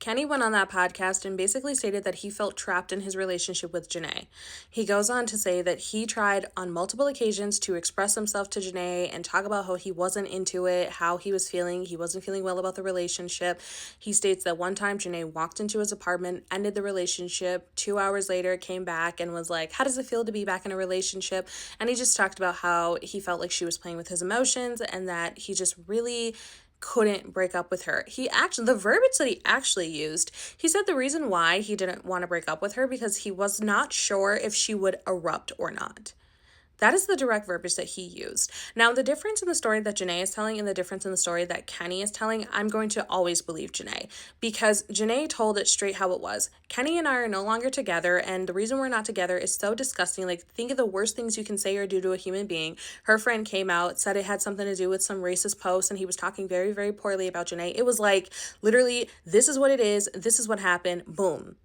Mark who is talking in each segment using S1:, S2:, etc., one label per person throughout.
S1: Kenny went on that podcast and basically stated that he felt trapped in his relationship with Janae. He goes on to say that he tried on multiple occasions to express himself to Janae and talk about how he wasn't into it, how he was feeling. He wasn't feeling well about the relationship. He states that one time Janae walked into his apartment, ended the relationship. 2 hours later, came back and was like, how does it feel to be back in a relationship? And he just talked about how he felt like she was playing with his emotions and that he just really couldn't break up with her. The verbiage that he actually used, he said the reason why he didn't want to break up with her because he was not sure if she would erupt or not. That is the direct verbiage that he used. Now, the difference in the story that Janae is telling and the difference in the story that Kenny is telling, I'm going to always believe Janae because Janae told it straight how it was. Kenny and I are no longer together, and the reason we're not together is so disgusting. Like, think of the worst things you can say or do to a human being. Her friend came out, said it had something to do with some racist post, and he was talking very, very poorly about Janae. It was like, literally, this is what it is. This is what happened. Boom.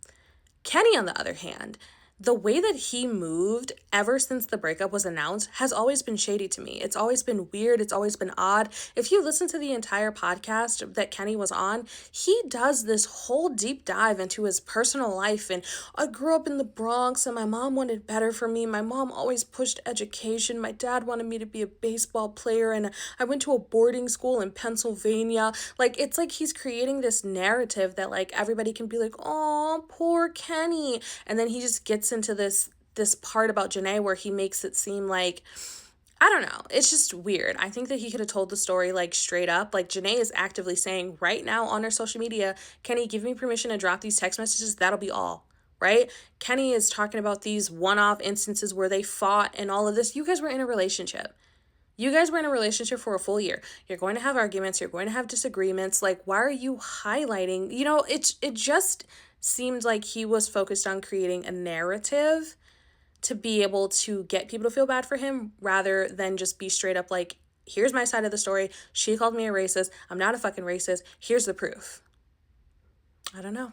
S1: Kenny, on the other hand, the way that he moved ever since the breakup was announced has always been shady to me. It's always been weird. It's always been odd. If you listen to the entire podcast that Kenny was on, he does this whole deep dive into his personal life. And I grew up in the Bronx and my mom wanted better for me. My mom always pushed education. My dad wanted me to be a baseball player. And I went to a boarding school in Pennsylvania. Like, it's like he's creating this narrative that like everybody can be like, oh, poor Kenny. And then he just gets into this part about Janae where he makes it seem like, I don't know, it's just weird. I think that he could have told the story like straight up. Like, Janae is actively saying right now on her social media, Kenny, give me permission to drop these text messages, that'll be all. Right? Kenny is talking about these one-off instances where they fought and all of this. You guys were in a relationship. You guys were in a relationship for a full year. You're going to have arguments. You're going to have disagreements. Like, why are you highlighting? It just seemed like he was focused on creating a narrative to be able to get people to feel bad for him rather than just be straight up like, here's my side of the story. She called me a racist. I'm not a fucking racist. Here's the proof. I don't know.